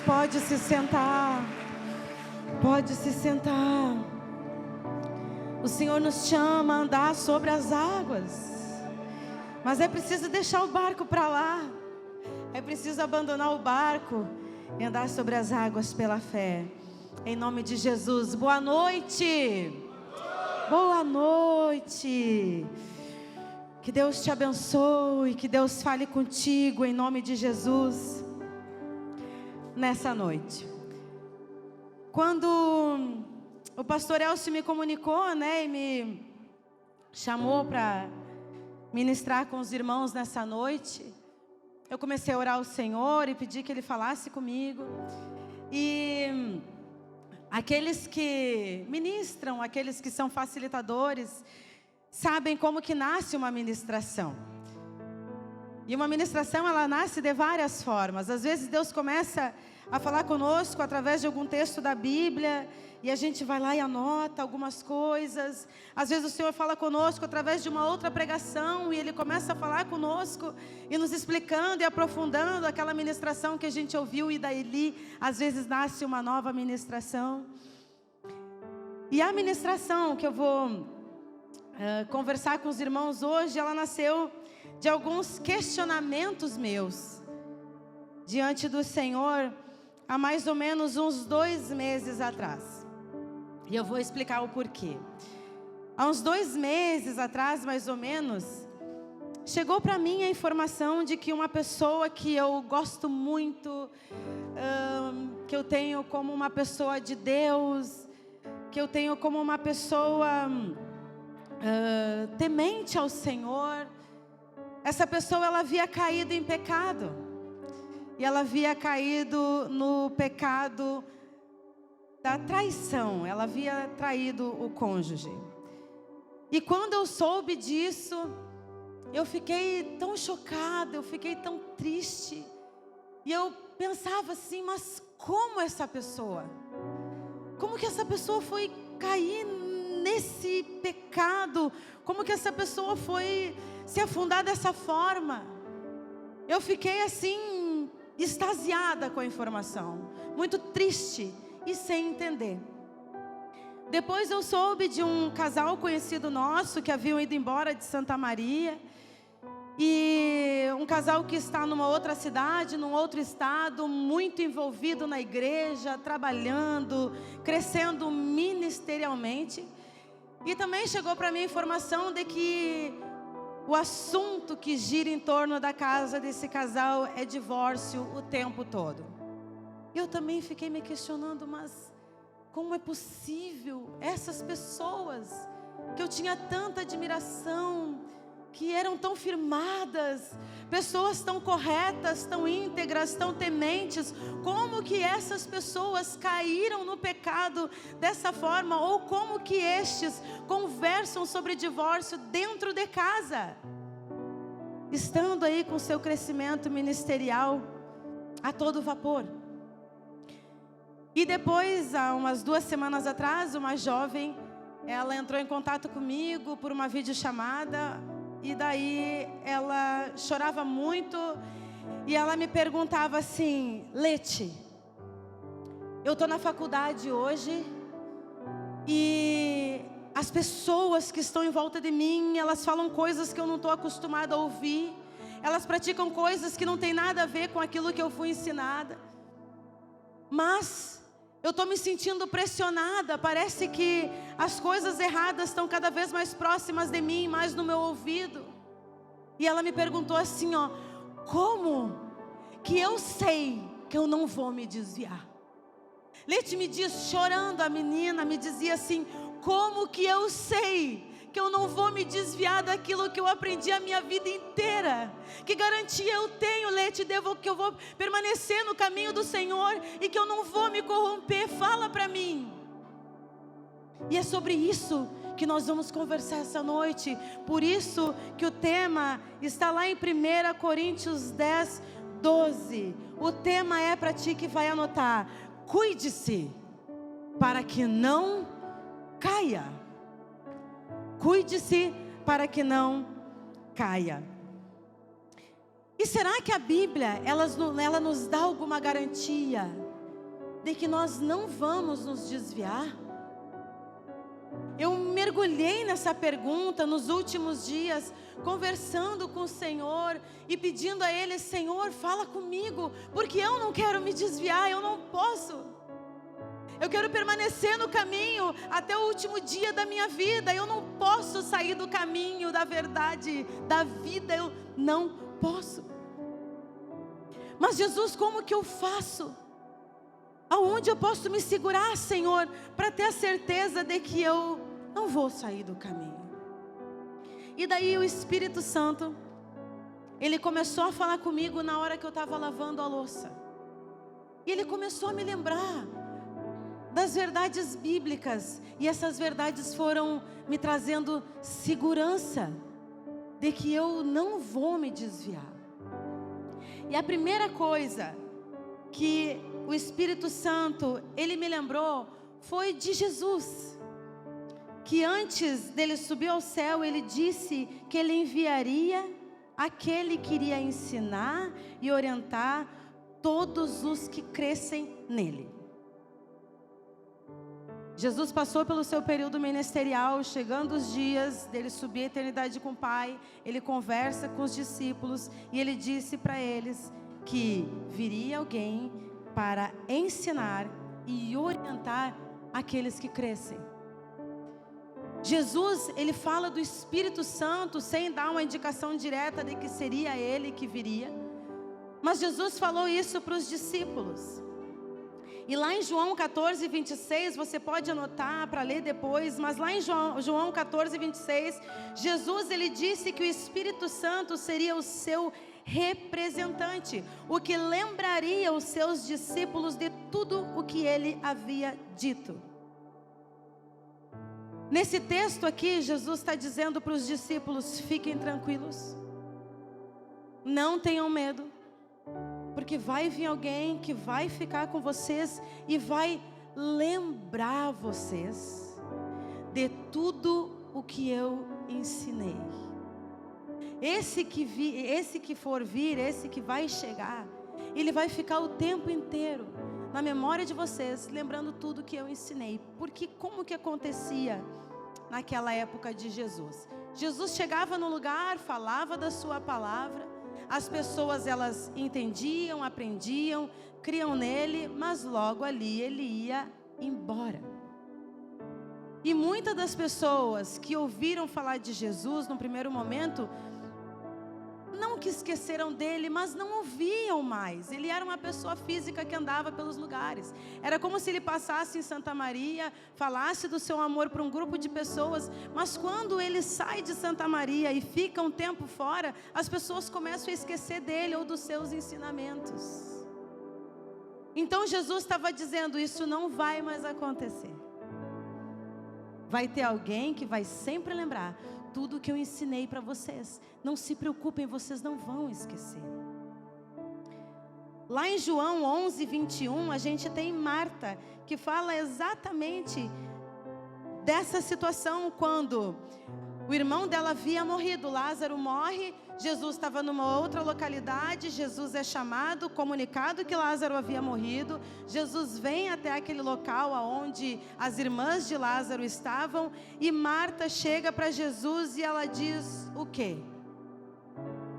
pode se sentar. Pode se sentar. O Senhor nos chama a andar sobre as águas. Mas é preciso deixar o barco para lá. É preciso abandonar o barco e andar sobre as águas pela fé. Em nome de Jesus. Boa noite. Boa noite. Que Deus te abençoe. Que Deus fale contigo em nome de Jesus. Nessa noite. Quando o pastor Elcio me comunicou, e me chamou para ministrar com os irmãos nessa noite, eu comecei a orar ao Senhor e pedir que Ele falasse comigo. E aqueles que ministram, aqueles que são facilitadores, sabem como que nasce uma ministração. E uma ministração, ela nasce de várias formas. Às vezes Deus começa a falar conosco através de algum texto da Bíblia, e a gente vai lá e anota algumas coisas. Às vezes o Senhor fala conosco através de uma outra pregação, e Ele começa a falar conosco e nos explicando e aprofundando aquela ministração que a gente ouviu, e daí às vezes nasce uma nova ministração. E a ministração que eu vou conversar com os irmãos hoje, ela nasceu de alguns questionamentos meus diante do Senhor há mais ou menos uns 2 meses atrás. E eu vou explicar o porquê. Há uns 2 meses atrás, mais ou menos, chegou para mim a informação de que uma pessoa que eu gosto muito, que eu tenho como uma pessoa de Deus, que eu tenho como uma pessoa temente ao Senhor, essa pessoa, ela havia caído em pecado. E ela havia caído no pecado da traição. Ela havia traído o cônjuge. E quando eu soube disso, eu fiquei tão chocada, eu fiquei tão triste. E eu pensava assim, mas como essa pessoa? Como que essa pessoa foi cair nesse pecado? Como que essa pessoa foi se afundar dessa forma? Eu fiquei assim, extasiada com a informação, muito triste e sem entender. Depois eu soube de um casal conhecido nosso que haviam ido embora de Santa Maria, e um casal que está numa outra cidade, num outro estado, muito envolvido na igreja, trabalhando, crescendo ministerialmente. E também chegou para mim a informação de que o assunto que gira em torno da casa desse casal é divórcio o tempo todo. Eu também fiquei me questionando, mas como é possível essas pessoas que eu tinha tanta admiração, que eram tão firmadas, pessoas tão corretas, tão íntegras, tão tementes, como que essas pessoas caíram no pecado dessa forma? Ou como que estes conversam sobre divórcio dentro de casa, estando aí com seu crescimento ministerial a todo vapor? E depois, há umas 2 semanas atrás, uma jovem, ela entrou em contato comigo por uma videochamada. E daí ela chorava muito e ela me perguntava assim: Leti, eu estou na faculdade hoje e as pessoas que estão em volta de mim, elas falam coisas que eu não estou acostumada a ouvir. Elas praticam coisas que não tem nada a ver com aquilo que eu fui ensinada. Mas eu estou me sentindo pressionada, parece que as coisas erradas estão cada vez mais próximas de mim, mais no meu ouvido. E ela me perguntou assim, como que eu sei que eu não vou me desviar? Leti, me diz, chorando, a menina me dizia assim: como que eu sei que eu não vou me desviar daquilo que eu aprendi a minha vida inteira? Que garantia eu tenho, Leti, que eu vou permanecer no caminho do Senhor e que eu não vou me corromper? Fala para mim. E é sobre isso que nós vamos conversar essa noite. Por isso que o tema está lá em 1 Coríntios 10, 12. O tema é para ti que vai anotar: cuide-se para que não caia. Cuide-se para que não caia. E será que a Bíblia, ela nos dá alguma garantia de que nós não vamos nos desviar? Eu mergulhei nessa pergunta nos últimos dias, conversando com o Senhor e pedindo a Ele: Senhor, fala comigo, porque eu não quero me desviar, eu não posso. Eu quero permanecer no caminho até o último dia da minha vida. Eu não posso sair do caminho da verdade, da vida, eu não posso. Mas Jesus, como que eu faço? Aonde eu posso me segurar, Senhor, para ter a certeza de que eu não vou sair do caminho? E daí o Espírito Santo, Ele começou a falar comigo na hora que eu estava lavando a louça. E Ele começou a me lembrar das verdades bíblicas. E essas verdades foram me trazendo segurança de que eu não vou me desviar. E a primeira coisa que o Espírito Santo, Ele me lembrou, foi de Jesus. Que antes dele subir ao céu, Ele disse que Ele enviaria aquele que iria ensinar e orientar todos os que crescem nele. Jesus passou pelo seu período ministerial, chegando os dias dele subir a eternidade com o Pai. Ele conversa com os discípulos e Ele disse para eles que viria alguém para ensinar e orientar aqueles que crescem. Jesus, Ele fala do Espírito Santo sem dar uma indicação direta de que seria Ele que viria. Mas Jesus falou isso para os discípulos. E lá em João 14, 26, você pode anotar para ler depois, mas lá em João 14, 26, Jesus, Ele disse que o Espírito Santo seria o seu representante, o que lembraria os seus discípulos de tudo o que Ele havia dito. Nesse texto aqui, Jesus está dizendo para os discípulos: fiquem tranquilos, não tenham medo, porque vai vir alguém que vai ficar com vocês e vai lembrar vocês de tudo o que eu ensinei. Esse que for vir, esse que vai chegar, ele vai ficar o tempo inteiro na memória de vocês, lembrando tudo que eu ensinei. Porque como que acontecia naquela época de Jesus? Jesus chegava no lugar, falava da sua palavra, as pessoas elas entendiam, aprendiam, criam nele, mas logo ali ele ia embora. E muitas das pessoas que ouviram falar de Jesus no primeiro momento, não que esqueceram dele, mas não ouviam mais. Ele era uma pessoa física que andava pelos lugares. Era como se ele passasse em Santa Maria, falasse do seu amor para um grupo de pessoas, mas quando ele sai de Santa Maria e fica um tempo fora, as pessoas começam a esquecer dele ou dos seus ensinamentos. Então Jesus estava dizendo: isso não vai mais acontecer. Vai ter alguém que vai sempre lembrar tudo que eu ensinei para vocês. Não se preocupem, vocês não vão esquecer. Lá em João 11, 21, a gente tem Marta, que fala exatamente dessa situação, quando o irmão dela havia morrido. Lázaro morre, Jesus estava numa outra localidade, Jesus é chamado, comunicado que Lázaro havia morrido. Jesus vem até aquele local onde as irmãs de Lázaro estavam, e Marta chega para Jesus e ela diz o quê?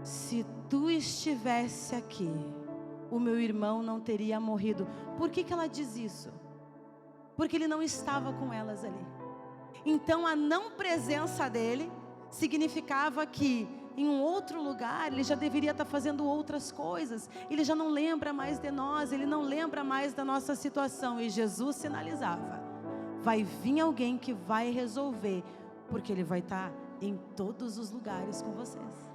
Se tu estivesse aqui, o meu irmão não teria morrido. Por que ela diz isso? Porque ele não estava com elas ali. Então a não presença dele significava que em um outro lugar ele já deveria estar fazendo outras coisas. Ele já não lembra mais de nós, ele não lembra mais da nossa situação. E Jesus sinalizava: vai vir alguém que vai resolver, porque ele vai estar em todos os lugares com vocês.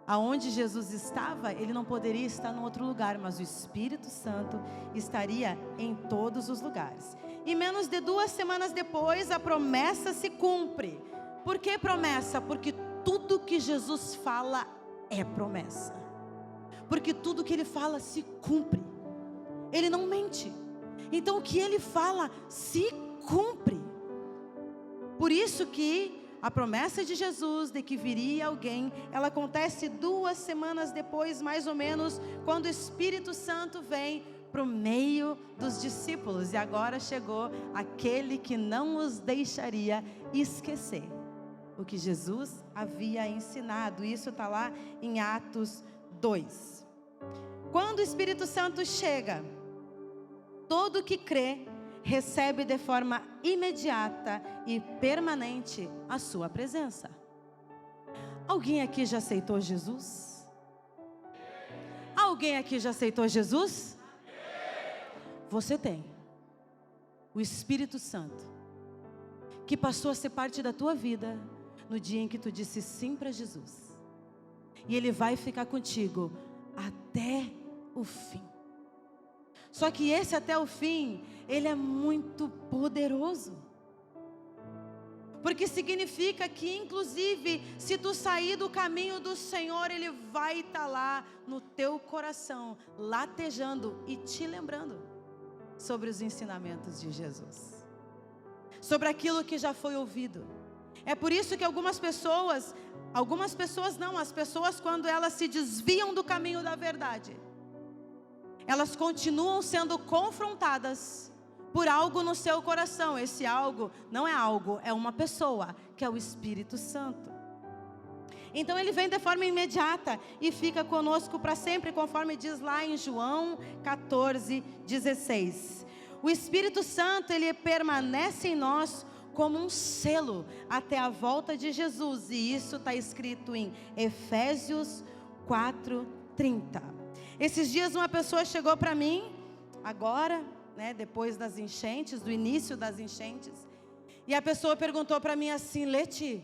Aonde Jesus estava, ele não poderia estar em outro lugar, mas o Espírito Santo estaria em todos os lugares. E menos de 2 semanas depois, a promessa se cumpre. Por que promessa? Porque tudo que Jesus fala é promessa. Porque tudo que ele fala se cumpre. Ele não mente. Então o que ele fala se cumpre. Por isso que a promessa de Jesus de que viria alguém, ela acontece 2 semanas depois, mais ou menos, quando o Espírito Santo vem para o meio dos discípulos. E agora chegou aquele que não os deixaria esquecer o que Jesus havia ensinado. Isso está lá em Atos 2. Quando o Espírito Santo chega, todo que crê recebe de forma imediata e permanente a sua presença. Alguém aqui já aceitou Jesus? Alguém aqui já aceitou Jesus? Você tem o Espírito Santo, que passou a ser parte da tua vida no dia em que tu disse sim para Jesus. E Ele vai ficar contigo até o fim. Só que esse até o fim, ele é muito poderoso. Porque significa que, inclusive, se tu sair do caminho do Senhor, Ele vai estar lá no teu coração, latejando e te lembrando sobre os ensinamentos de Jesus, sobre aquilo que já foi ouvido. É por isso que as pessoas quando elas se desviam do caminho da verdade, elas continuam sendo confrontadas por algo no seu coração. Esse algo não é algo, é uma pessoa, que é o Espírito Santo. Então Ele vem de forma imediata e fica conosco para sempre, conforme diz lá em João 14:16. O Espírito Santo, Ele permanece em nós como um selo até a volta de Jesus. E isso está escrito em Efésios 4:30. Esses dias uma pessoa chegou para mim, agora, depois das enchentes, do início das enchentes, e a pessoa perguntou para mim assim: Leti,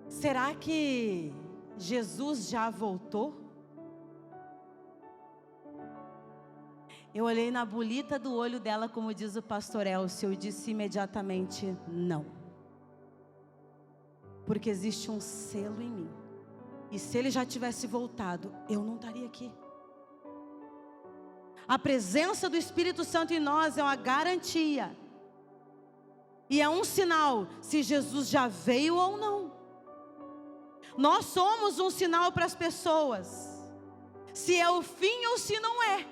será que Jesus já voltou? Eu olhei na bolita do olho dela, como diz o pastor Elcio, eu disse imediatamente não. Porque existe um selo em mim. E se Ele já tivesse voltado, eu não estaria aqui. A presença do Espírito Santo em nós é uma garantia. E é um sinal se Jesus já veio ou não. Nós somos um sinal para as pessoas, se é o fim ou se não é.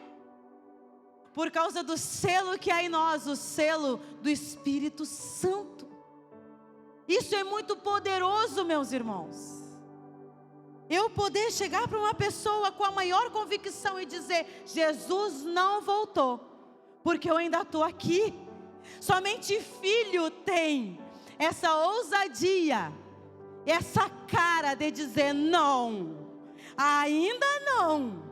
Por causa do selo que há em nós, o selo do Espírito Santo. Isso é muito poderoso, meus irmãos. Eu poder chegar para uma pessoa com a maior convicção e dizer: Jesus não voltou, porque eu ainda estou aqui. Somente filho tem essa ousadia, essa cara de dizer não, ainda não.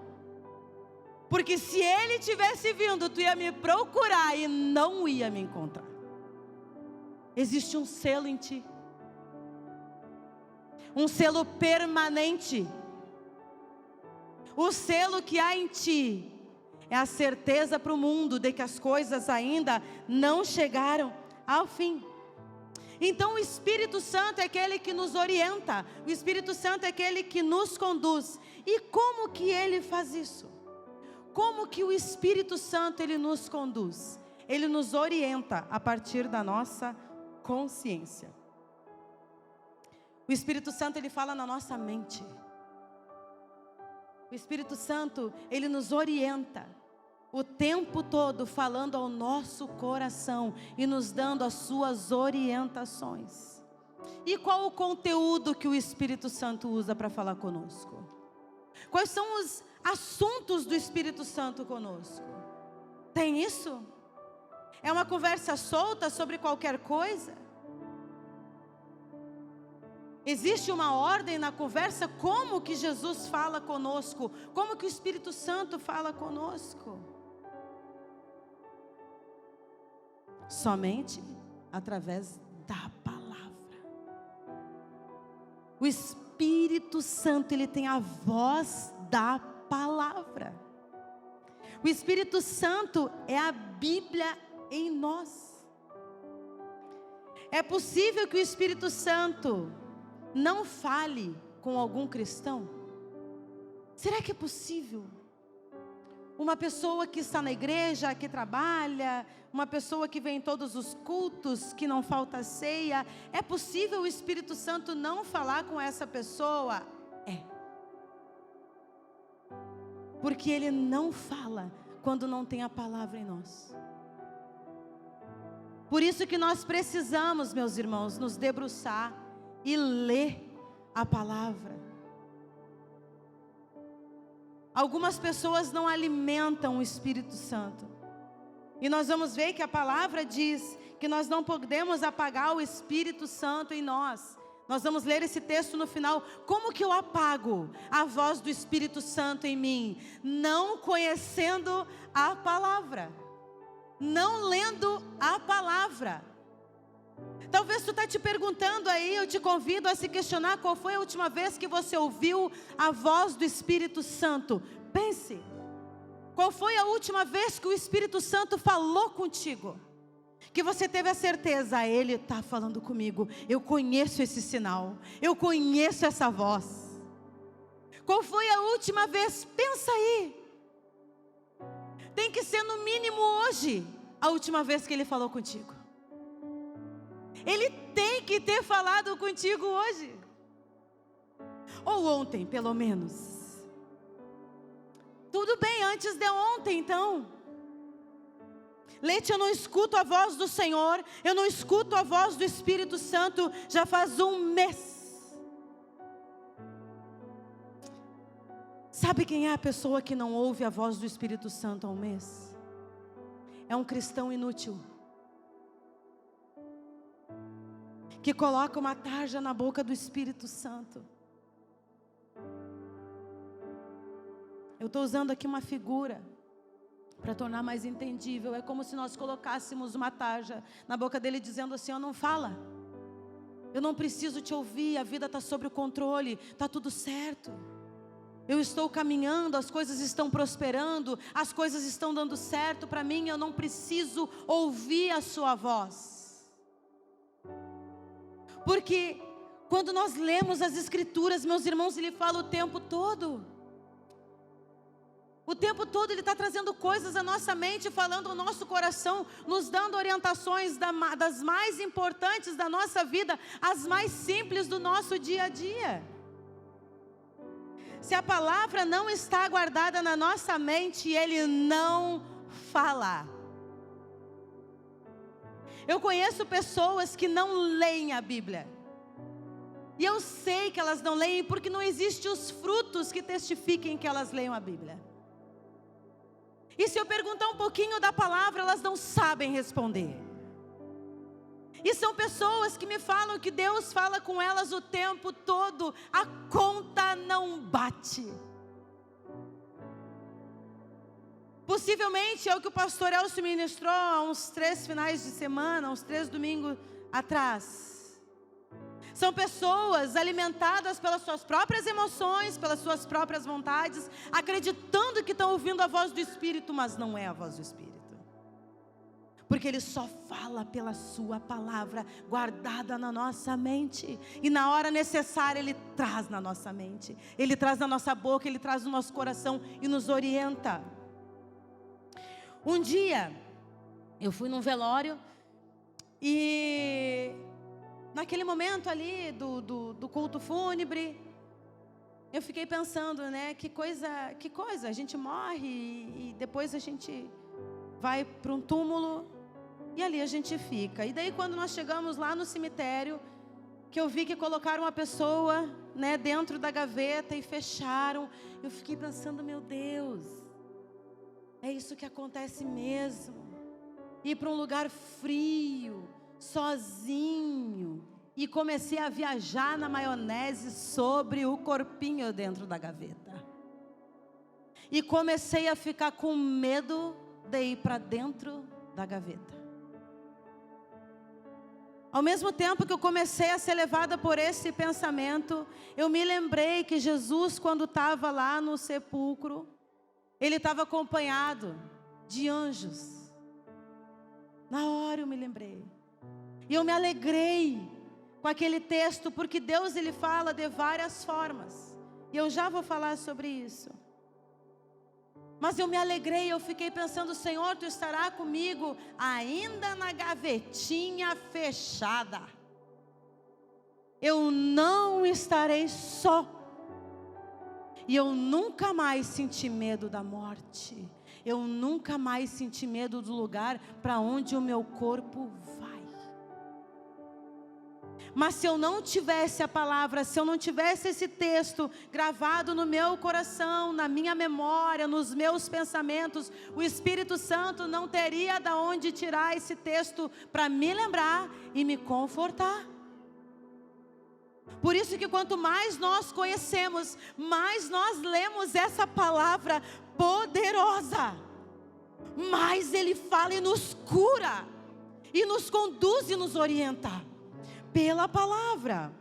Porque se Ele tivesse vindo, tu ia me procurar e não ia me encontrar. Existe um selo em ti. Um selo permanente. O selo que há em ti é a certeza para o mundo de que as coisas ainda não chegaram ao fim. Então o Espírito Santo é aquele que nos orienta. O Espírito Santo é aquele que nos conduz. E como que Ele faz isso? Como que o Espírito Santo Ele nos conduz? Ele nos orienta a partir da nossa consciência. O Espírito Santo, Ele fala na nossa mente. O Espírito Santo, Ele nos orienta o tempo todo, falando ao nosso coração e nos dando as suas orientações. E qual o conteúdo que o Espírito Santo usa para falar conosco? Quais são os assuntos do Espírito Santo conosco? Tem isso? É uma conversa solta sobre qualquer coisa? Existe uma ordem na conversa? Como que Jesus fala conosco? Como que o Espírito Santo fala conosco? Somente através da palavra. O Espírito Santo, ele tem a voz da palavra. O Espírito Santo é a Bíblia em nós. É possível que o Espírito Santo não fale com algum cristão? Será que é possível? Uma pessoa que está na igreja, que trabalha, uma pessoa que vem em todos os cultos, que não falta ceia, é possível o Espírito Santo não falar com essa pessoa? É. Porque Ele não fala quando não tem a palavra em nós. Por isso que nós precisamos, meus irmãos, nos debruçar e ler a palavra. Algumas pessoas não alimentam o Espírito Santo. E nós vamos ver que a palavra diz que nós não podemos apagar o Espírito Santo em nós. Nós vamos ler esse texto no final. Como que eu apago a voz do Espírito Santo em mim? Não conhecendo a palavra. Não lendo a palavra. Talvez tu está te perguntando aí, eu te convido a se questionar qual foi a última vez que você ouviu a voz do Espírito Santo. Pense, qual foi a última vez que o Espírito Santo falou contigo? Que você teve a certeza, Ele está falando comigo, eu conheço esse sinal, eu conheço essa voz. Qual foi a última vez? Pensa aí. Tem que ser no mínimo hoje a última vez que Ele falou contigo. Ele tem que ter falado contigo hoje. Ou ontem, pelo menos. Tudo bem, antes de ontem, então. Leite, eu não escuto a voz do Senhor, eu não escuto a voz do Espírito Santo já faz um mês. Sabe quem é a pessoa que não ouve a voz do Espírito Santo há um mês? É um cristão inútil, que coloca uma tarja na boca do Espírito Santo. Eu estou usando aqui uma figura para tornar mais entendível. É como se nós colocássemos uma tarja na boca dele dizendo assim: ó, não fala, eu não preciso te ouvir, a vida está sob o controle, está tudo certo, eu estou caminhando, as coisas estão prosperando, as coisas estão dando certo para mim, eu não preciso ouvir a sua voz. Porque quando nós lemos as Escrituras, meus irmãos, Ele fala o tempo todo. O tempo todo Ele está trazendo coisas à nossa mente, falando ao nosso coração, nos dando orientações das mais importantes da nossa vida, as mais simples do nosso dia a dia. Se a palavra não está guardada na nossa mente, Ele não fala. Eu conheço pessoas que não leem a Bíblia. E eu sei que elas não leem porque não existem os frutos que testifiquem que elas leiam a Bíblia. E se eu perguntar um pouquinho da palavra, elas não sabem responder. E são pessoas que me falam que Deus fala com elas o tempo todo, a conta não bate. Possivelmente é o que o pastor Elcio ministrou há uns 3 finais de semana, uns 3 domingos atrás. São pessoas alimentadas pelas suas próprias emoções, pelas suas próprias vontades, acreditando que estão ouvindo a voz do Espírito, mas não é a voz do Espírito. Porque Ele só fala pela sua palavra, guardada na nossa mente. E na hora necessária Ele traz na nossa mente. Ele traz na nossa boca, Ele traz no nosso coração e nos orienta. Um dia, eu fui num velório e naquele momento ali do culto fúnebre, eu fiquei pensando, né, que coisa, a gente morre e depois a gente vai para um túmulo e ali a gente fica. E daí quando nós chegamos lá no cemitério, que eu vi que colocaram uma pessoa, né, dentro da gaveta e fecharam, eu fiquei pensando, meu Deus, é isso que acontece mesmo. Ir para um lugar frio, sozinho, e comecei a viajar na maionese sobre o corpinho dentro da gaveta. E comecei a ficar com medo de ir para dentro da gaveta. Ao mesmo tempo que eu comecei a ser levada por esse pensamento, eu me lembrei que Jesus, quando estava lá no sepulcro, Ele estava acompanhado de anjos. Na hora eu me lembrei. E eu me alegrei com aquele texto, porque Deus, Ele fala de várias formas. E eu já vou falar sobre isso. Mas eu me alegrei, eu fiquei pensando, Senhor, Tu estará comigo ainda na gavetinha fechada. Eu não estarei só. E eu nunca mais senti medo da morte. Eu nunca mais senti medo do lugar para onde o meu corpo vai. Mas se eu não tivesse a palavra, se eu não tivesse esse texto gravado no meu coração, na minha memória, nos meus pensamentos, o Espírito Santo não teria de onde tirar esse texto para me lembrar e me confortar. Por isso que quanto mais nós conhecemos, mais nós lemos essa palavra poderosa, mais Ele fala e nos cura, e nos conduz e nos orienta pela palavra.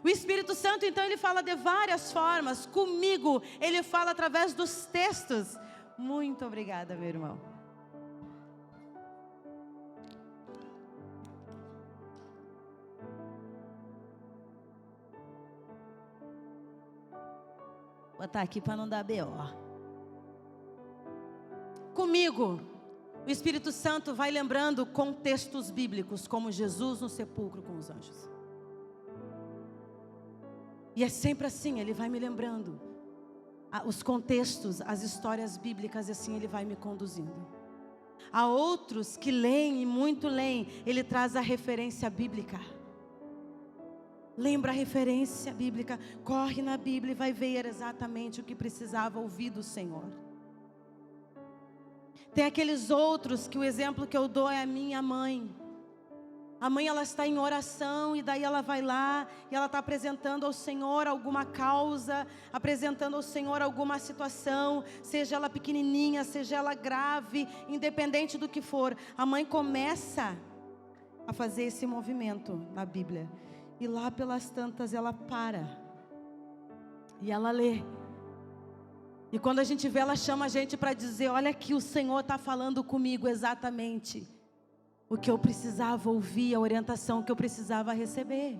O Espírito Santo, então, Ele fala de várias formas. Comigo, Ele fala através dos textos. Muito obrigada, meu irmão. Vou botar aqui para não dar B.O. Comigo, o Espírito Santo vai lembrando contextos bíblicos, como Jesus no sepulcro com os anjos. E é sempre assim, Ele vai me lembrando os contextos, as histórias bíblicas, e assim Ele vai me conduzindo. Há outros que leem e muito leem, Ele traz a referência bíblica. Lembra a referência bíblica, corre na Bíblia e vai ver exatamente o que precisava ouvir do Senhor. Tem aqueles outros que o exemplo que eu dou é a minha mãe. A mãe, ela está em oração e daí ela vai lá e ela está apresentando ao Senhor alguma causa, apresentando ao Senhor alguma situação, seja ela pequenininha, seja ela grave, independente do que for. A mãe começa a fazer esse movimento na Bíblia. E lá pelas tantas ela para e ela lê. E quando a gente vê, ela chama a gente para dizer: olha aqui, o Senhor está falando comigo exatamente o que eu precisava ouvir, a orientação que eu precisava receber.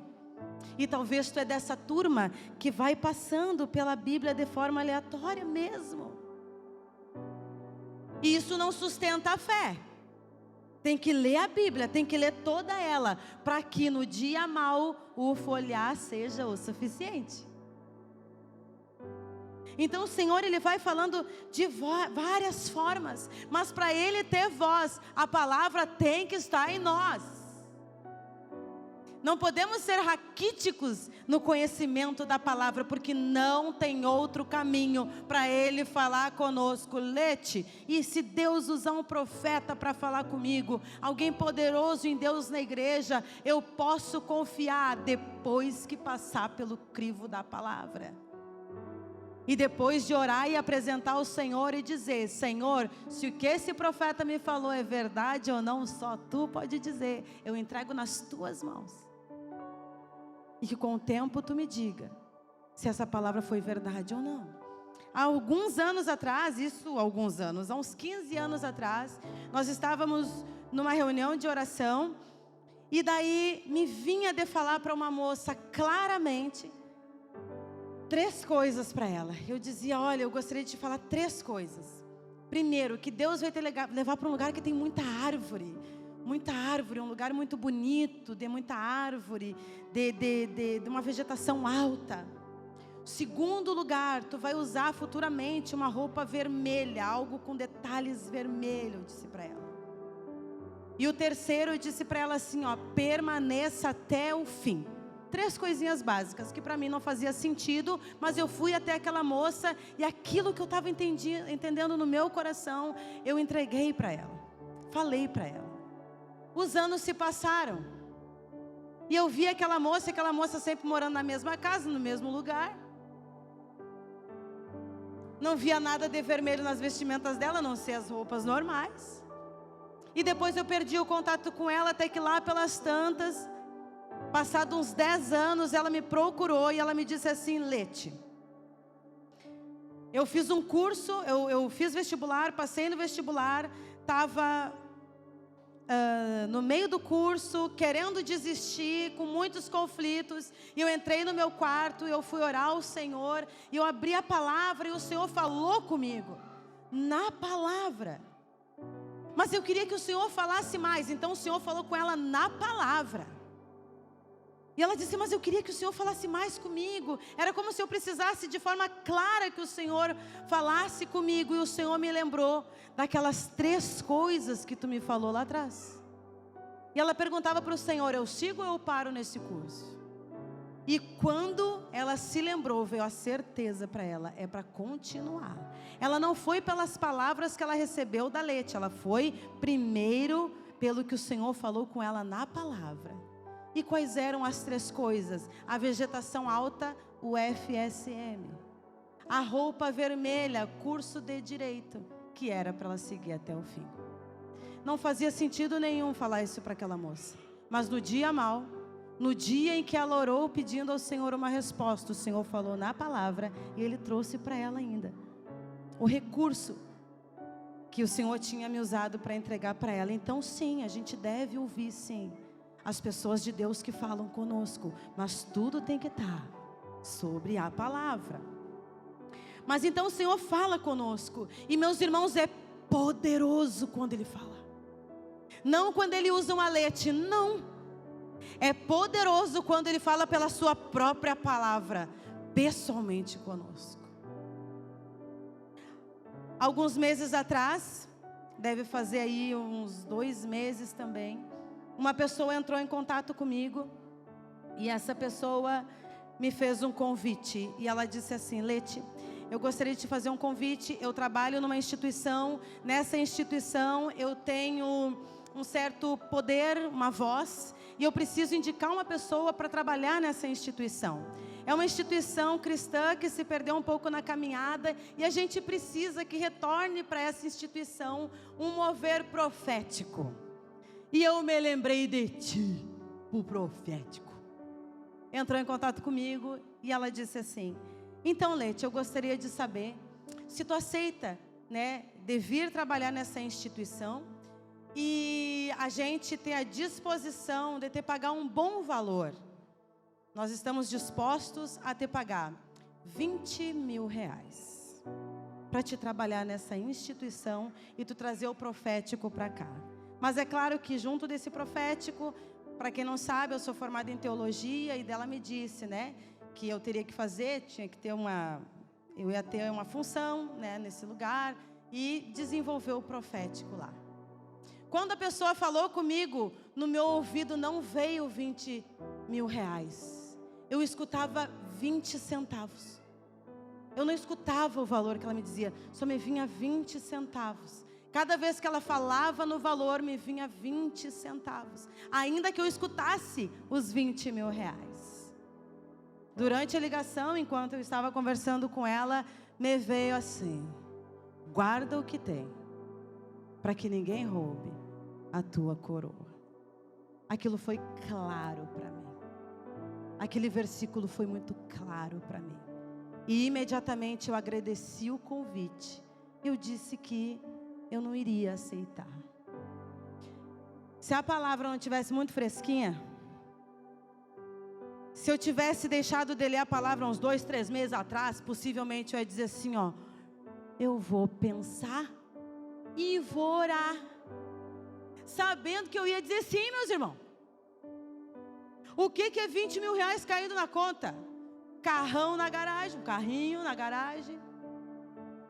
E talvez tu é dessa turma que vai passando pela Bíblia de forma aleatória mesmo. E isso não sustenta a fé. Tem que ler a Bíblia, tem que ler toda ela, para que no dia mau o folhear seja o suficiente. Então o Senhor, Ele vai falando de várias formas, mas para Ele ter voz, a palavra tem que estar em nós. Não podemos ser raquíticos no conhecimento da palavra, porque não tem outro caminho para Ele falar conosco. Lete, e se Deus usar um profeta para falar comigo, alguém poderoso em Deus na igreja, eu posso confiar depois que passar pelo crivo da palavra. E depois de orar e apresentar ao Senhor e dizer: Senhor, se o que esse profeta me falou é verdade ou não, só Tu pode dizer. Eu entrego nas Tuas mãos. E que com o tempo Tu me diga se essa palavra foi verdade ou não. Há alguns anos atrás, há uns 15 anos atrás, nós estávamos numa reunião de oração. E daí me vinha de falar para uma moça claramente 3 coisas para ela. Eu dizia: olha, eu gostaria de te falar 3 coisas. Primeiro, que Deus vai te levar para um lugar que tem muita árvore, um lugar muito bonito, de muita árvore, de uma vegetação alta. Segundo lugar, tu vai usar futuramente uma roupa vermelha, algo com detalhes vermelhos, eu disse para ela. E o terceiro, eu disse para ela assim, ó: permaneça até o fim. 3 coisinhas básicas que para mim não fazia sentido, mas eu fui até aquela moça e aquilo que eu estava entendendo no meu coração, eu entreguei para ela, falei para ela. Os anos se passaram e eu vi aquela moça sempre morando na mesma casa, no mesmo lugar. Não via nada de vermelho nas vestimentas dela, a não ser as roupas normais. E depois eu perdi o contato com ela, até que lá pelas tantas, passado uns 10 anos, ela me procurou e ela me disse assim: Lete, eu fiz um curso, eu fiz vestibular, passei no vestibular, estava no meio do curso, querendo desistir, com muitos conflitos, e eu entrei no meu quarto, eu fui orar ao Senhor, e eu abri a palavra, e o Senhor falou comigo, na palavra. Mas eu queria que o Senhor falasse mais, então o Senhor falou com ela na palavra. E ela disse, mas eu queria que o Senhor falasse mais comigo. Era como se eu precisasse de forma clara que o Senhor falasse comigo. E o Senhor me lembrou daquelas 3 coisas que tu me falou lá atrás. E ela perguntava para o Senhor, eu sigo ou eu paro nesse curso? E quando ela se lembrou, veio a certeza para ela, é para continuar. Ela não foi pelas palavras que ela recebeu da Lete, ela foi primeiro pelo que o Senhor falou com ela na palavra. E quais eram as 3 coisas? A vegetação alta, o FSM. A roupa vermelha, curso de direito, que era para ela seguir até o fim. Não fazia sentido nenhum falar isso para aquela moça. Mas no dia mau, no dia em que ela orou pedindo ao Senhor uma resposta, o Senhor falou na palavra e Ele trouxe para ela ainda o recurso que o Senhor tinha me usado para entregar para ela. Então sim, a gente deve ouvir sim as pessoas de Deus que falam conosco, mas tudo tem que estar sobre a palavra. Mas então o Senhor fala conosco, e meus irmãos, é poderoso quando Ele fala. Não quando Ele usa um alete, não. É poderoso quando Ele fala pela sua própria palavra, pessoalmente conosco. Alguns meses atrás, deve fazer aí uns 2 meses também, uma pessoa entrou em contato comigo, e essa pessoa me fez um convite, e ela disse assim, Lete, eu gostaria de te fazer um convite, eu trabalho numa instituição, nessa instituição eu tenho um certo poder, uma voz, e eu preciso indicar uma pessoa para trabalhar nessa instituição. É uma instituição cristã que se perdeu um pouco na caminhada, e a gente precisa que retorne para essa instituição um mover profético. E eu me lembrei de ti, o profético. Entrou em contato comigo e ela disse assim, então Lete, eu gostaria de saber se tu aceita, né, de vir trabalhar nessa instituição e a gente ter a disposição de te pagar um bom valor. Nós estamos dispostos a te pagar 20 mil reais para te trabalhar nessa instituição e tu trazer o profético para cá. Mas é claro que junto desse profético, para quem não sabe, eu sou formada em teologia, e dela me disse, né, que eu teria que fazer, eu ia ter uma função, né, nesse lugar, e desenvolver o profético lá. Quando a pessoa falou comigo, no meu ouvido não veio 20 mil reais. Eu escutava 20 centavos. Eu não escutava o valor que ela me dizia, só me vinha 20 centavos. Cada vez que ela falava no valor, me vinha 20 centavos. Ainda que eu escutasse os 20 mil reais. Durante a ligação, enquanto eu estava conversando com ela, me veio assim, guarda o que tem, para que ninguém roube a tua coroa. Aquilo foi claro para mim. Aquele versículo foi muito claro para mim. E imediatamente eu agradeci o convite. Eu disse que eu não iria aceitar. Se a palavra não tivesse muito fresquinha, se eu tivesse deixado de ler a palavra uns 2, 3 meses atrás, possivelmente eu ia dizer assim, ó, eu vou pensar e vou orar, sabendo que eu ia dizer sim, meus irmãos. O que é 20 mil reais caindo na conta? Carrão na garagem, um carrinho na garagem.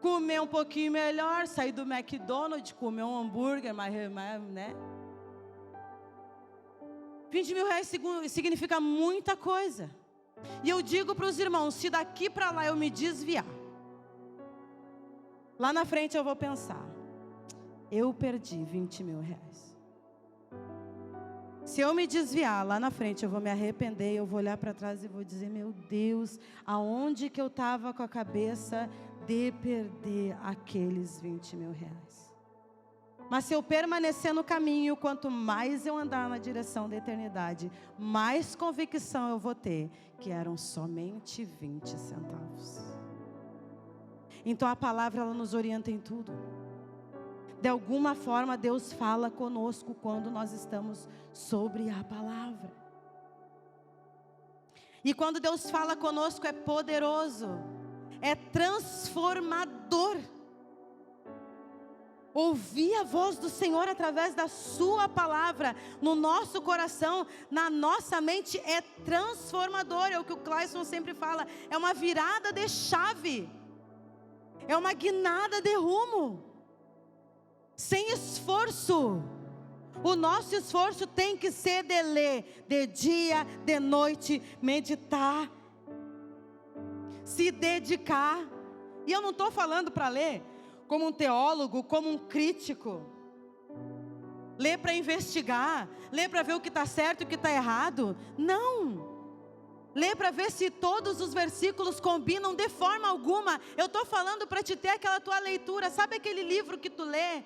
Comer um pouquinho melhor, sair do McDonald's, comer um hambúrguer, né? 20 mil reais significa muita coisa. E eu digo para os irmãos, se daqui para lá eu me desviar, lá na frente eu vou pensar, eu perdi 20 mil reais. Se eu me desviar, lá na frente eu vou me arrepender, eu vou olhar para trás e vou dizer, meu Deus, aonde que eu estava com a cabeça de perder aqueles 20 mil reais? Mas se eu permanecer no caminho, quanto mais eu andar na direção da eternidade, mais convicção eu vou ter, que eram somente 20 centavos. Então a palavra, ela nos orienta em tudo. De alguma forma Deus fala conosco quando nós estamos sobre a palavra. E quando Deus fala conosco é poderoso, é transformador. Ouvir a voz do Senhor através da sua palavra no nosso coração, na nossa mente, é transformador. É o que o Clayson sempre fala, é uma virada de chave, é uma guinada de rumo, sem esforço. O nosso esforço tem que ser de ler, de dia, de noite, meditar, se dedicar. E eu não estou falando para ler como um teólogo, como um crítico. Lê para investigar, lê para ver o que está certo e o que está errado. Não. Lê para ver se todos os versículos combinam de forma alguma. Eu estou falando para te ter aquela tua leitura. Sabe aquele livro que tu lê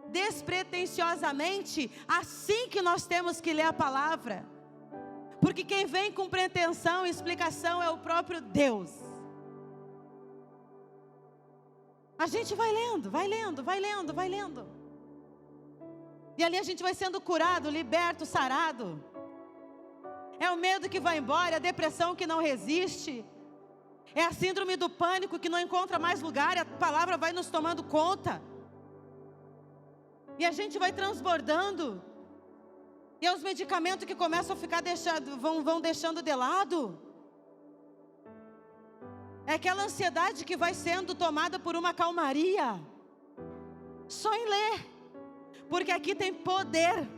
despretensiosamente? Assim que nós temos que ler a palavra. Porque quem vem com pretensão e explicação é o próprio Deus. A gente vai lendo, vai lendo, vai lendo, vai lendo. E ali a gente vai sendo curado, liberto, sarado. É o medo que vai embora, é a depressão que não resiste. É a síndrome do pânico que não encontra mais lugar, e a palavra vai nos tomando conta. E a gente vai transbordando. E é os medicamentos que começam a ficar vão deixando de lado. É aquela ansiedade que vai sendo tomada por uma calmaria. Só em ler. Porque aqui tem poder.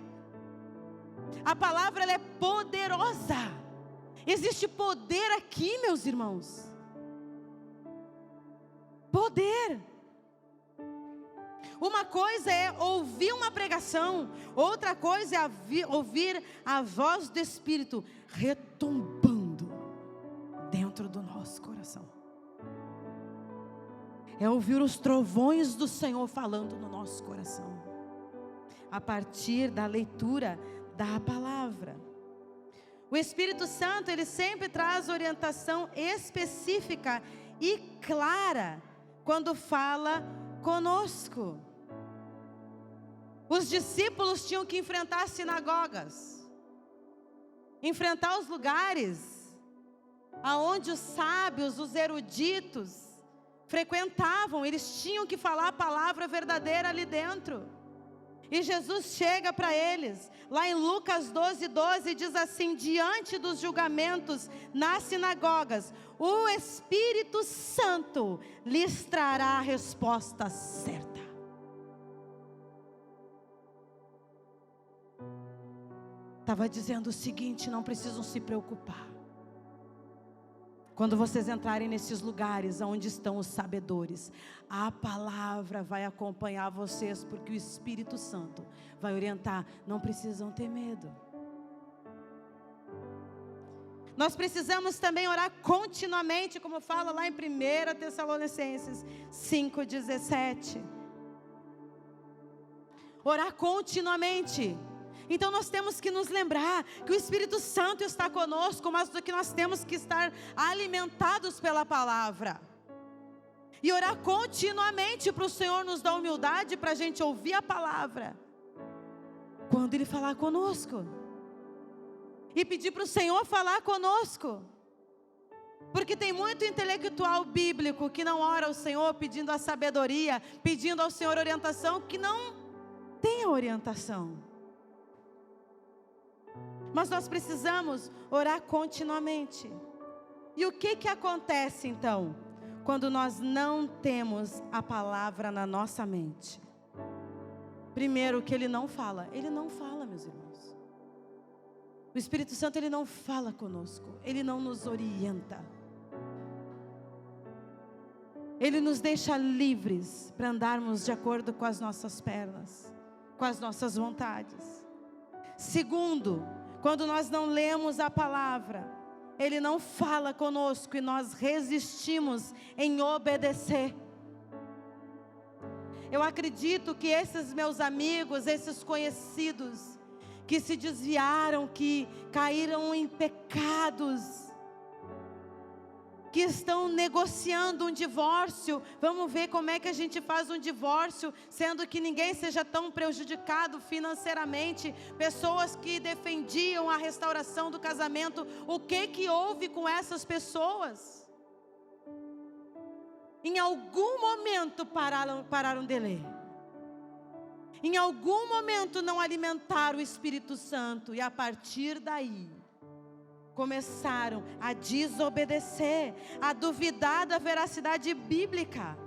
A palavra ela é poderosa. Existe poder aqui, meus irmãos. Poder. Uma coisa é ouvir uma pregação. Outra coisa é ouvir a voz do Espírito retumbando dentro do nosso coração. É ouvir os trovões do Senhor falando no nosso coração, a partir da leitura da palavra. O Espírito Santo, ele sempre traz orientação específica e clara quando fala conosco. Os discípulos tinham que enfrentar sinagogas, enfrentar os lugares aonde os sábios, os eruditos frequentavam. Eles tinham que falar a palavra verdadeira ali dentro. E Jesus chega para eles, lá em Lucas 12:12, diz assim: diante dos julgamentos nas sinagogas, o Espírito Santo lhes trará a resposta certa. Estava dizendo o seguinte: não precisam se preocupar. Quando vocês entrarem nesses lugares onde estão os sabedores, a palavra vai acompanhar vocês, porque o Espírito Santo vai orientar. Não precisam ter medo. Nós precisamos também orar continuamente, como fala lá em 1 Tessalonicenses 5:17. Orar continuamente. Então nós temos que nos lembrar que o Espírito Santo está conosco, mas do que nós temos que estar alimentados pela palavra. E orar continuamente para o Senhor nos dar humildade para a gente ouvir a palavra quando Ele falar conosco. E pedir para o Senhor falar conosco. Porque tem muito intelectual bíblico que não ora ao Senhor pedindo a sabedoria, pedindo ao Senhor orientação, que não tem a orientação. Mas nós precisamos orar continuamente. E o que acontece então, quando nós não temos a palavra na nossa mente? Primeiro, que Ele não fala, meus irmãos. O Espírito Santo, Ele não fala conosco, Ele não nos orienta. Ele nos deixa livres para andarmos de acordo com as nossas pernas, com as nossas vontades. Segundo, quando nós não lemos a palavra, Ele não fala conosco e nós resistimos em obedecer. Eu acredito que esses meus amigos, esses conhecidos, que se desviaram, que caíram em pecados, que estão negociando um divórcio. Vamos ver como é que a gente faz um divórcio, sendo que ninguém seja tão prejudicado financeiramente. Pessoas que defendiam a restauração do casamento. O que houve com essas pessoas? Em algum momento pararam de ler. em algum momento não alimentaram o Espírito Santo, e a partir daí, começaram a desobedecer, a duvidar da veracidade bíblica,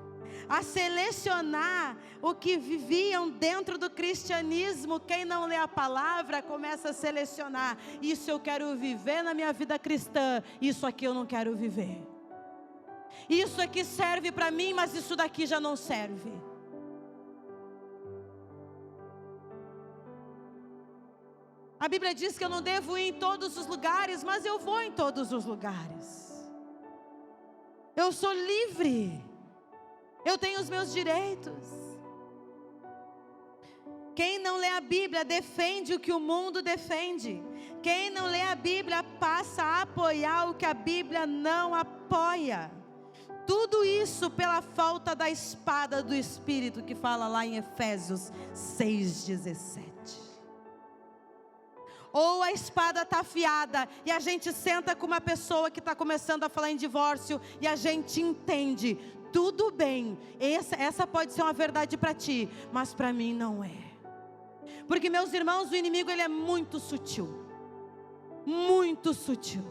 a selecionar o que viviam dentro do cristianismo. Quem não lê a palavra começa a selecionar: isso eu quero viver na minha vida cristã, isso aqui eu não quero viver. Isso aqui serve para mim, mas isso daqui já não serve. A Bíblia diz que eu não devo ir em todos os lugares, mas eu vou em todos os lugares. Eu sou livre. Eu tenho os meus direitos. Quem não lê a Bíblia defende o que o mundo defende. Quem não lê a Bíblia passa a apoiar o que a Bíblia não apoia. Tudo isso pela falta da espada do Espírito, que fala lá em Efésios 6,17. Ou a espada está afiada e a gente senta com uma pessoa que está começando a falar em divórcio e a gente entende: tudo bem, essa pode ser uma verdade para ti, mas para mim não é. Porque, meus irmãos, o inimigo ele é muito sutil. Muito sutil.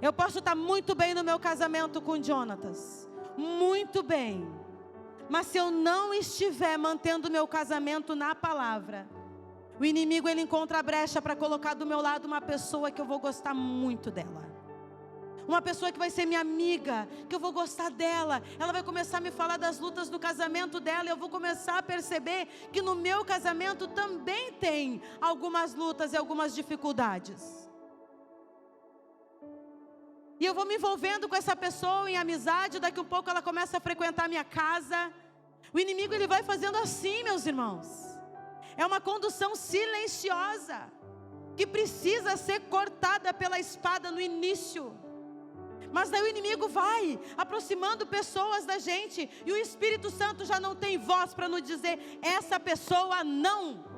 Eu posso estar muito bem no meu casamento com Jonatas, muito bem, mas se eu não estiver mantendo o meu casamento na palavra, o inimigo ele encontra a brecha para colocar do meu lado uma pessoa que eu vou gostar muito dela. Uma pessoa que vai ser minha amiga, que eu vou gostar dela. Ela vai começar a me falar das lutas do casamento dela, e eu vou começar a perceber que no meu casamento também tem algumas lutas e algumas dificuldades. E eu vou me envolvendo com essa pessoa em amizade, daqui a pouco ela começa a frequentar a minha casa. O inimigo ele vai fazendo assim, meus irmãos. É uma condução silenciosa, que precisa ser cortada pela espada no início. Mas daí o inimigo vai aproximando pessoas da gente, e o Espírito Santo já não tem voz para nos dizer: essa pessoa não.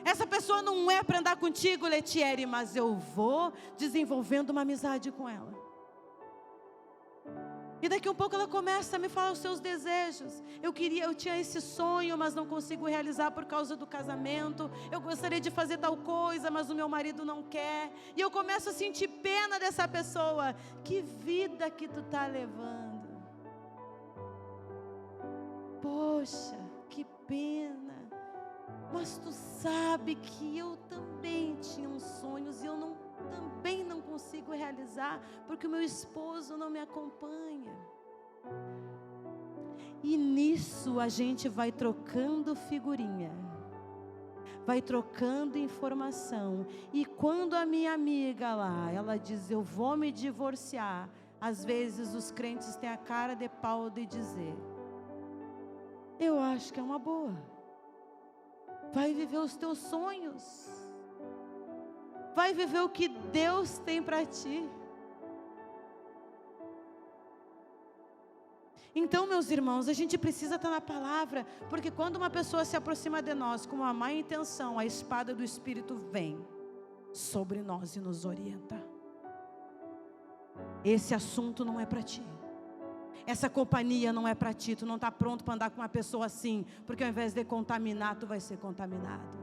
Essa pessoa não é para andar contigo, Letieri, mas eu vou desenvolvendo uma amizade com ela. E daqui a um pouco ela começa a me falar os seus desejos. Eu tinha esse sonho, mas não consigo realizar por causa do casamento. Eu gostaria de fazer tal coisa, mas o meu marido não quer. E eu começo a sentir pena dessa pessoa. Que vida que tu está levando. Poxa, que pena. Mas tu sabe que eu também tinha uns sonhos e eu também não consigo realizar, porque o meu esposo não me acompanha. E nisso a gente vai trocando figurinha, vai trocando informação. E quando a minha amiga lá, ela diz: eu vou me divorciar, às vezes os crentes têm a cara de pau de dizer: eu acho que é uma boa. Vai viver os teus sonhos. Vai viver o que Deus tem para ti. Então, meus irmãos, a gente precisa estar na palavra, porque quando uma pessoa se aproxima de nós com uma má intenção, a espada do Espírito vem sobre nós e nos orienta. Esse assunto não é para ti. Essa companhia não é para ti. Tu não está pronto para andar com uma pessoa assim, porque ao invés de contaminar, tu vai ser contaminado.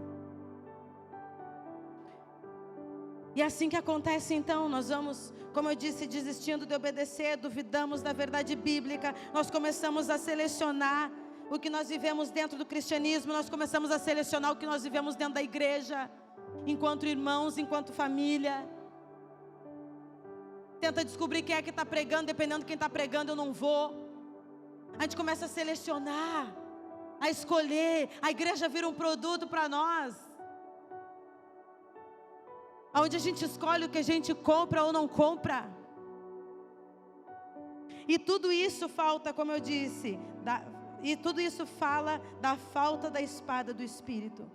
E assim que acontece, então, nós vamos, como eu disse, desistindo de obedecer, duvidamos da verdade bíblica, nós começamos a selecionar o que nós vivemos dentro do cristianismo, nós começamos a selecionar o que nós vivemos dentro da igreja, enquanto irmãos, enquanto família. Tenta descobrir quem é que está pregando, dependendo de quem está pregando, eu não vou. A gente começa a selecionar, a escolher, a igreja vira um produto para nós, onde a gente escolhe o que a gente compra ou não compra. E tudo isso falta, como eu disse, e tudo isso fala da falta da espada do Espírito.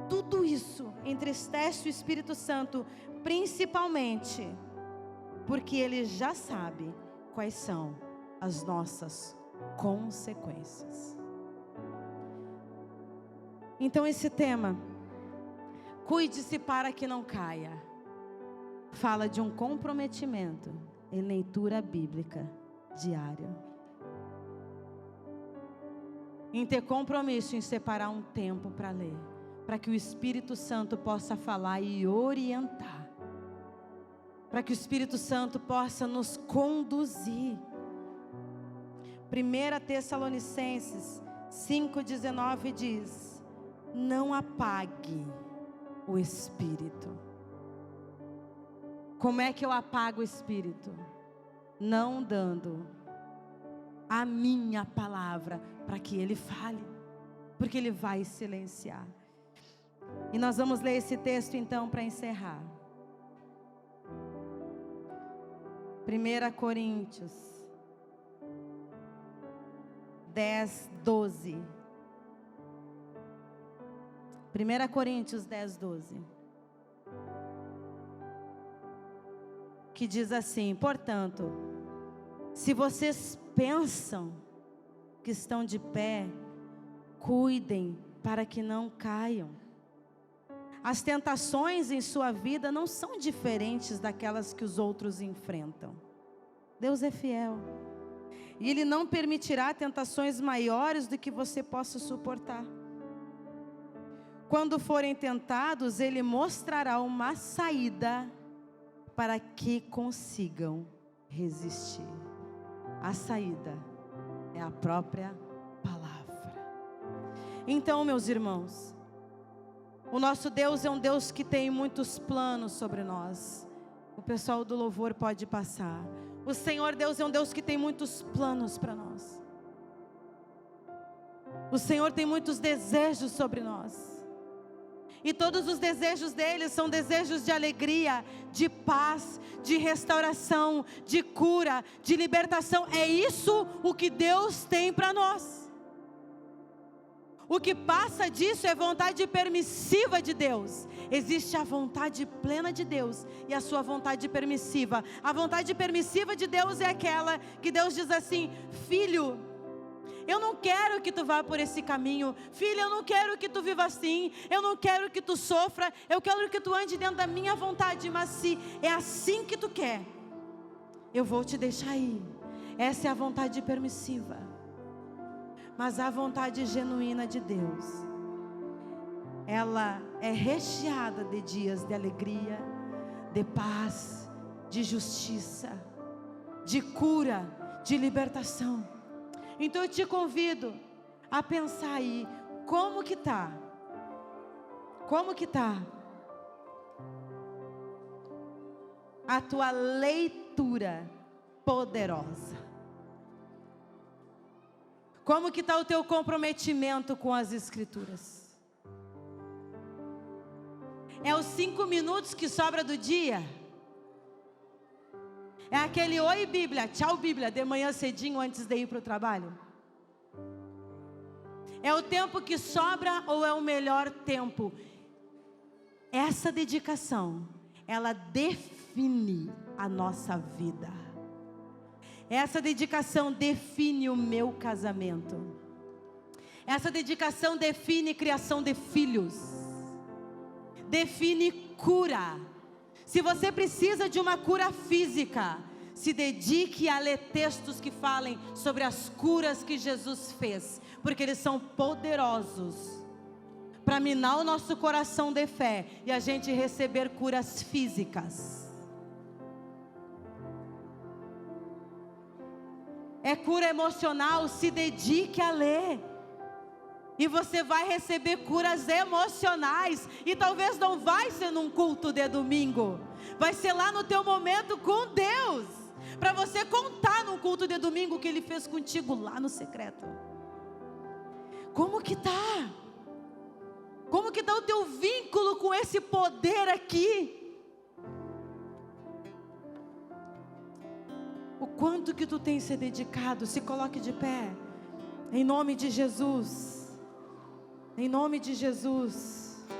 Tudo isso entristece o Espírito Santo, principalmente porque Ele já sabe quais são as nossas consequências. Então esse tema, cuide-se para que não caia, fala de um comprometimento em leitura bíblica diária. em ter compromisso em separar um tempo para ler, para que o Espírito Santo possa falar e orientar, para que o Espírito Santo possa nos conduzir. 1 Tessalonicenses 5,19 diz: não apague o Espírito. Como é que eu apago o Espírito? Não dando a minha palavra para que Ele fale, porque Ele vai silenciar. E nós vamos ler esse texto então para encerrar. 1 Coríntios 10, 12. 1 Coríntios 10, 12. Que diz assim: portanto, se vocês pensam que estão de pé, cuidem para que não caiam. As tentações em sua vida não são diferentes daquelas que os outros enfrentam. Deus é fiel, e Ele não permitirá tentações maiores do que você possa suportar. Quando forem tentados, Ele mostrará uma saída para que consigam resistir. A saída é a própria palavra. Então, meus irmãos, o nosso Deus é um Deus que tem muitos planos sobre nós. O pessoal do louvor pode passar. O Senhor Deus é um Deus que tem muitos planos para nós. O Senhor tem muitos desejos sobre nós. E todos os desejos dele são desejos de alegria, de paz, de restauração, de cura, de libertação. É isso o que Deus tem para nós. O que passa disso é vontade permissiva de Deus. Existe a vontade plena de Deus e a sua vontade permissiva. A vontade permissiva de Deus é aquela que Deus diz assim: filho, eu não quero que tu vá por esse caminho. Filha, eu não quero que tu viva assim. Eu não quero que tu sofra. Eu quero que tu ande dentro da minha vontade. Mas se é assim que tu quer, eu vou te deixar ir. Essa é a vontade permissiva. Mas a vontade genuína de Deus, ela é recheada de dias de alegria, de paz, de justiça, de cura, de libertação. Então eu te convido a pensar aí, como que tá? Como que tá a tua leitura poderosa? Como que está o teu comprometimento com as Escrituras? É os 5 minutos que sobra do dia? É aquele oi Bíblia, tchau Bíblia, de manhã cedinho antes de ir para o trabalho? É o tempo que sobra ou é o melhor tempo? Essa dedicação, ela define a nossa vida. Essa dedicação define o meu casamento. Essa dedicação define criação de filhos. Define cura. Se você precisa de uma cura física, se dedique a ler textos que falem sobre as curas que Jesus fez, porque eles são poderosos para minar o nosso coração de fé e a gente receber curas físicas. É cura emocional, se dedique a ler. E você vai receber curas emocionais. E talvez não vai ser num culto de domingo. Vai ser lá no teu momento com Deus. Para você contar num culto de domingo o que Ele fez contigo lá no secreto. Como que tá? Como que tá o teu vínculo com esse poder aqui? O quanto que tu tem se dedicado? Se coloque de pé. Em nome de Jesus. Em nome de Jesus.